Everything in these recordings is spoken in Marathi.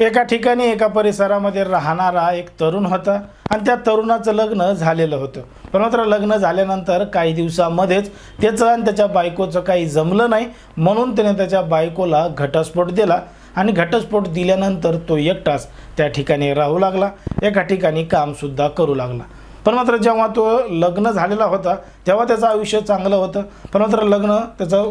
एका ठिकाणी एका परिसरामध्ये राहणारा एक तरुण होता आणि त्या तरुणाचं लग्न झालेलं होतं। पण मात्र लग्न झाल्यानंतर काही दिवसामध्येच त्याचं आणि त्याच्या बायकोचं काही जमलं नाही, म्हणून त्याने त्याच्या बायकोला घटस्फोट दिला आणि घटस्फोट दिल्यानंतर तो एकटाच त्या ठिकाणी राहू लागला, एका ठिकाणी कामसुद्धा करू लागला। पण मात्र जेव्हा तो लग्न झालेला होता तेव्हा त्याचं आयुष्य चांगलं होतं, पण मात्र लग्न त्याचा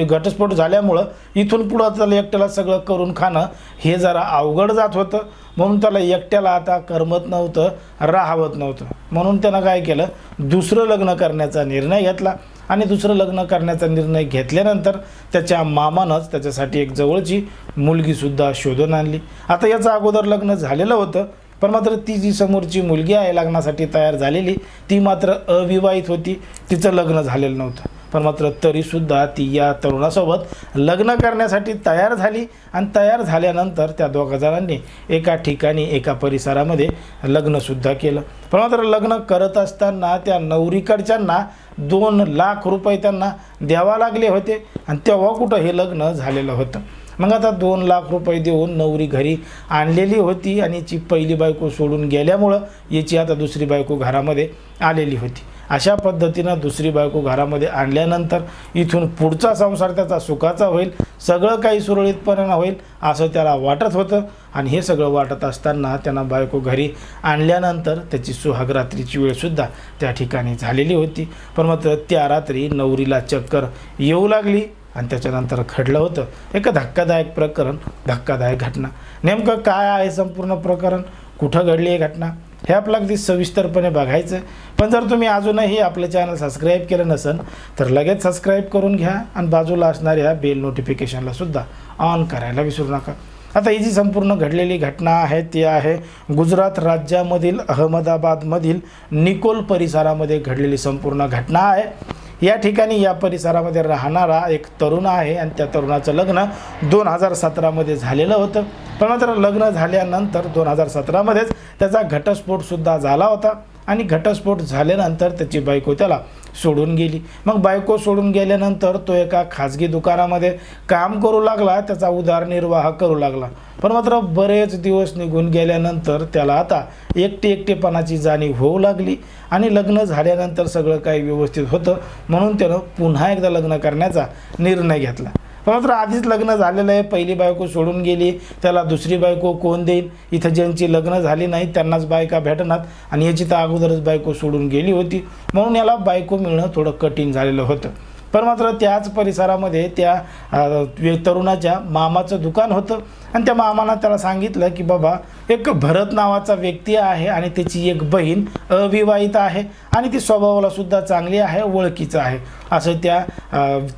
घटस्फोट झाल्यामुळं इथून पुढं त्याला एकट्याला सगळं करून खाणं हे जरा अवघड जात होतं, म्हणून त्याला एकट्याला आता करमत नव्हतं, राहवत नव्हतं। म्हणून त्यानं काय केलं, दुसरं लग्न करण्याचा निर्णय घेतला आणि दुसरं लग्न करण्याचा निर्णय घेतल्यानंतर त्याच्या मामानंच त्याच्यासाठी एक जवळची मुलगीसुद्धा शोधून आणली। आता याचं अगोदर लग्न झालेलं होतं, पण मात्र ती जी समोरची मुलगी आहे लग्नासाठी तयार झालेली ती मात्र अविवाहित होती, तिचं लग्न झालेलं नव्हतं। पण मात्र तरीसुद्धा ती या तरुणासोबत लग्न करण्यासाठी तयार झाली आणि तयार झाल्यानंतर त्या दोघा जणांनी एका ठिकाणी एका परिसरामध्ये लग्नसुद्धा केलं। पण मात्र लग्न करत असताना त्या नवरीकडच्यांना 2 लाख रुपये त्यांना द्यावा लागले होते आणि तेव्हा कुठं हे लग्न झालेलं होतं। मग आता 2 लाख रुपये देऊन नवरी घरी आणलेली होती आणि याची पहिली बायको सोडून गेल्यामुळं याची आता दुसरी बायको घरामध्ये आलेली होती। अशा पद्धतीनं दुसरी बायको घरामध्ये आणल्यानंतर इथून पुढचा संसार त्याचा सुखाचा होईल, सगळं काही सुरळीतपणे होईल असं त्याला वाटत होतं। आणि हे सगळं वाटत असताना त्यांना बायको घरी आणल्यानंतर त्याची सुहागरात्रीची वेळसुद्धा त्या ठिकाणी झालेली होती। पण मात्र त्या रात्री नवरीला चक्कर येऊ लागली आणि त्याच्यानंतर घडलं होतं एक धक्कादायक प्रकरण, धक्कादायक घटना। नेमकं काय आहे संपूर्ण प्रकरण, कुठं घडली ही घटना, हे आपल्याला अगदी सविस्तरपणे बघायचं। पण जर तुम्ही अजूनही आपलं चॅनल सबस्क्राईब केलं नसेल तर लगेच सबस्क्राईब करून घ्या आणि बाजूला असणाऱ्या बेल नोटिफिकेशनला सुद्धा ऑन करायला विसरू नका। आता ही जी संपूर्ण घडलेली घटना आहे ती आहे गुजरात राज्यामधील अहमदाबादमधील निकोल परिसरामध्ये घडलेली संपूर्ण घटना आहे। या ठिकाणी या परिसरामध्ये राहणारा एक तरुण आहे आणि त्या तरुणाचं लग्न 2017 झालेलं होतं। पण मात्र लग्न झाल्यानंतर 2017मध्येच त्याचा घटस्फोटसुद्धा झाला होता आणि घटस्फोट झाल्यानंतर त्याची बायको त्याला सोडून गेली। मग बायको सोडून गेल्यानंतर तो एका खाजगी दुकानामध्ये काम करू लागला, त्याचा उदरनिर्वाह करू लागला। पण मात्र बरेच दिवस निघून गेल्यानंतर त्याला आता एकटेपणाची जाणीव होऊ लागली आणि लग्न झाल्यानंतर सगळं काही व्यवस्थित होतं, म्हणून त्यानं पुन्हा एकदा लग्न करण्याचा निर्णय घेतला। पण मात्र आधीच लग्न झालेलं आहे, पहिली बायको सोडून गेली, त्याला दुसरी बायको कोण देईल, इथं ज्यांची लग्न झाली नाही त्यांनाच बायका भेटणार आणि याची तर अगोदरच बायको सोडून गेली होती, म्हणून याला बायको मिळणं थोडं कठीण झालेलं होतं। पण मात्र त्याच परिसरामध्ये त्या तरुणाच्या मामाचं दुकान होतं आणि त्या मामानं त्याला सांगितलं की बाबा एक भरत नावाचा व्यक्ती आहे आणि त्याची एक बहीण अविवाहित आहे आणि ती स्वभावाला सुद्धा चांगली आहे, ओळखीचं आहे असं त्या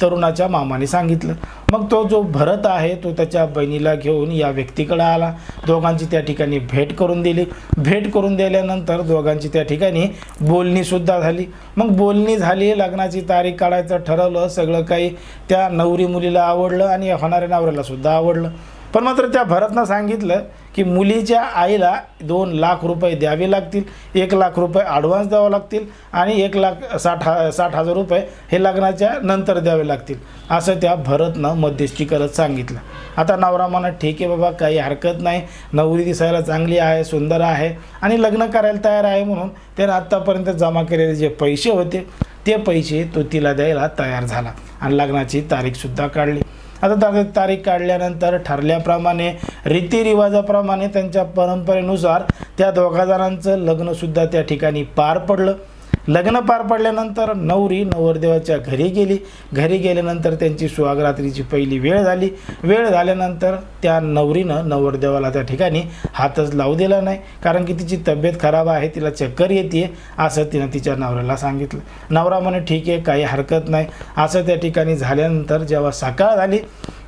तरुणाच्या मामाने सांगितलं। मग तो जो भरत आहे तो त्याच्या बहिणीला घेऊन या व्यक्तीकडे आला, दोघांची त्या ठिकाणी भेट करून दिली। भेट करून दिल्यानंतर दोघांची त्या ठिकाणी बोलणीसुद्धा झाली। मग बोलणी झाली, लग्नाची तारीख काढायचं ठरवलं, सगळं काही त्या नवरी मुलीला आवडलं आणि होणाऱ्या नवऱ्याला सुद्धा आवडलं। पण मात्र त्या भरतनं सांगितलं की मुलीच्या आईला 2 लाख रुपये द्यावे लागतील, 1 लाख रुपये ॲडव्हान्स द्यावं लागतील आणि 1,60,000 रुपये हे लग्नाच्या नंतर द्यावे लागतील असं त्या भरतनं मध्यस्थी करत सांगितलं। आता नवरा म्हणत ठीक आहे बाबा, काही हरकत नाही, नवरी दिसायला चांगली आहे, सुंदर आहे आणि लग्न करायला तयार आहे, म्हणून त्यानं आत्तापर्यंत जमा केलेले जे पैसे होते ते पैसे तो तिला द्यायला तयार झाला आणि लग्नाची तारीखसुद्धा काढली। आता तारीख काढल्यानंतर ठरल्याप्रमाणे रीतिरिवाजाप्रमाणे त्यांच्या परंपरेनुसार त्या दोघा जणांचं लग्नसुद्धा त्या ठिकाणी पार पडलं। लग्न पार पडल्यानंतर नवरी नवरदेवाच्या घरी गेली, घरी गेल्यानंतर त्यांची सुहागरात्रीची पहिली वेळ झाली। वेळ झाल्यानंतर त्या नवरीनं नवरदेवाला त्या ठिकाणी हातच लावू दिला नाही, कारण की तिची तब्येत खराब आहे, तिला चक्कर येते असं तिनं तिच्या नवऱ्याला सांगितलं। नवरा म्हणे ठीक आहे, काही हरकत नाही असं त्या ठिकाणी झाल्यानंतर जेव्हा सकाळ झाली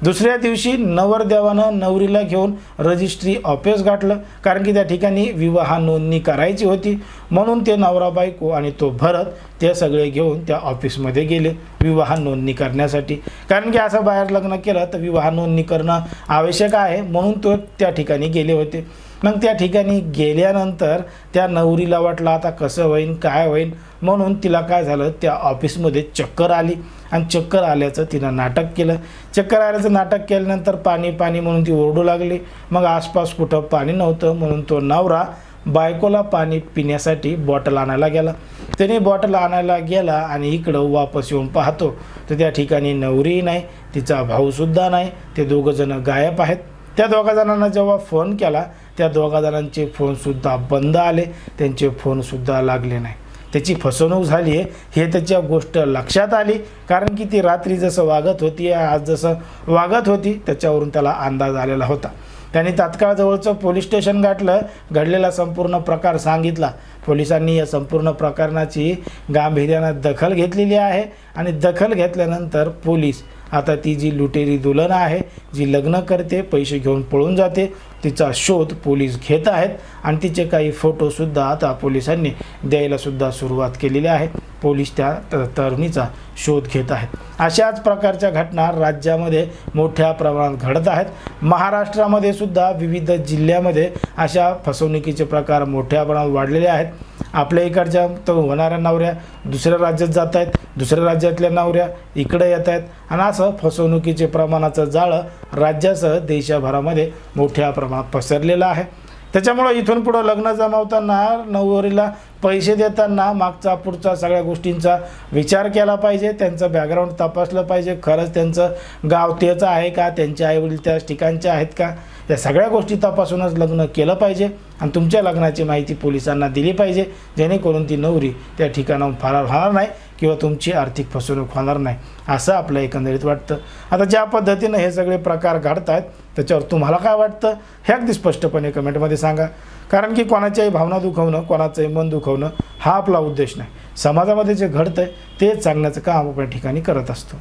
दुसऱ्या दिवशी नवरदेवानं नवरीला घेऊन रजिस्ट्री ऑफिस गाठलं, कारण की त्या ठिकाणी विवाह नोंदणी करायची होती, म्हणून ते नवरा बायको आणि तो भरत ते सगळे घेऊन त्या ऑफिसमध्ये गेले विवाह नोंदणी करण्यासाठी। कारण की असं बाहेर लग्न केलं तर विवाह नोंदणी करणं आवश्यक आहे, म्हणून तो त्या ठिकाणी गेले होते। मग त्या ठिकाणी गेल्यानंतर त्या नवरीला वाटलं आता कसं होईन काय होईन, म्हणून तिला काय झालं, त्या ऑफिसमध्ये चक्कर आली आणि चक्कर आल्याचं तिनं नाटक केलं. चक्कर आल्याचं नाटक केल्यानंतर पाणी पाणी म्हणून ती ओरडू लागली. मग आसपास कुठं पाणी नव्हतं म्हणून तो नवरा बायकोला पाणी पिण्यासाठी बॉटल आणायला गेला. त्याने बॉटल आणायला गेला आणि इकडं वापस येऊन पाहतो तर त्या ठिकाणी नवरीही नाही, तिचा भाऊसुद्धा नाही, ते दोघंजणं गायब आहेत. त्या दोघा जणांना जेव्हा फोन केला त्या दोघा जणांचे फोनसुद्धा बंद आले, त्यांचे फोनसुद्धा लागले नाही. त्याची फसवणूक झाली आहे हे त्याच्या गोष्ट लक्षात आली, कारण की ती रात्री जसं वागत होती आज जसं वागत होती त्याच्यावरून त्याला अंदाज आलेला होता. त्याने तात्काळ जवळचं पोलीस स्टेशन गाठलं, घडलेला संपूर्ण प्रकार सांगितला. पोलिसांनी या संपूर्ण प्रकरणाची गांभीर्यानं दखल घेतलेली आहे आणि दखल घेतल्यानंतर पोलीस आता ती जी लुटेरी दुल्हन आहे, जी लग्न करते पैसे घेऊन पळून जाते, तिचा शोध पोलीस घेत आहेत आणि तिचे काही फोटोसुद्धा आता पोलिसांनी द्यायलासुद्धा सुरुवात केलेली आहे. पोलीस त्या तरुणीचा शोध घेत आहेत. अशाच प्रकारच्या घटना राज्यामध्ये मोठ्या प्रमाणात घडत आहेत. महाराष्ट्रामध्ये सुद्धा विविध जिल्ह्यामध्ये अशा फसवणुकीचे प्रकार मोठ्या प्रमाणात वाढलेले आहेत. आपल्या इकडच्या तर होणाऱ्या नवऱ्या दुसऱ्या राज्यात जात आहेत, दुसऱ्या राज्यातल्या नवऱ्या इकडे येत आहेत आणि असं फसवणुकीचे प्रमाणाचं जाळं राज्यासह देशभरामध्ये मोठ्या प्रमाणात पसरलेलं आहे. त्याच्यामुळं इथून पुढं लग्न जमवताना नवरीला पैसे देताना मागचा पुढचा सगळ्या गोष्टींचा विचार केला पाहिजे. त्यांचं बॅकग्राऊंड तपासलं पाहिजे, खरंच त्यांचं गाव तेच आहे का, त्यांचे आईवडील त्याच ठिकाणचे आहेत का, या सगळ्या गोष्टी तपासूनच लग्न केलं पाहिजे आणि तुमच्या लग्नाची माहिती पोलिसांना दिली पाहिजे, जेणेकरून ती नवरी त्या ठिकाणाहून फरार होणार नाही किंवा तुमची आर्थिक फसवणूक होणार नाही, असं आपलं एकंदरीत वाटतं. आता ज्या पद्धतीनं हे सगळे प्रकार घडत आहेत त्याच्यावर तुम्हाला काय वाटतं हे अगदी स्पष्टपणे कमेंटमध्ये सांगा. कारण की कोणाच्याही भावना दुखवणं, कोणाचंही मन दुखवणं हा आपला उद्देश नाही. समाजामध्ये जे घडतं आहे तेच सांगण्याचं काम आपण ठिकाणी करत असतो.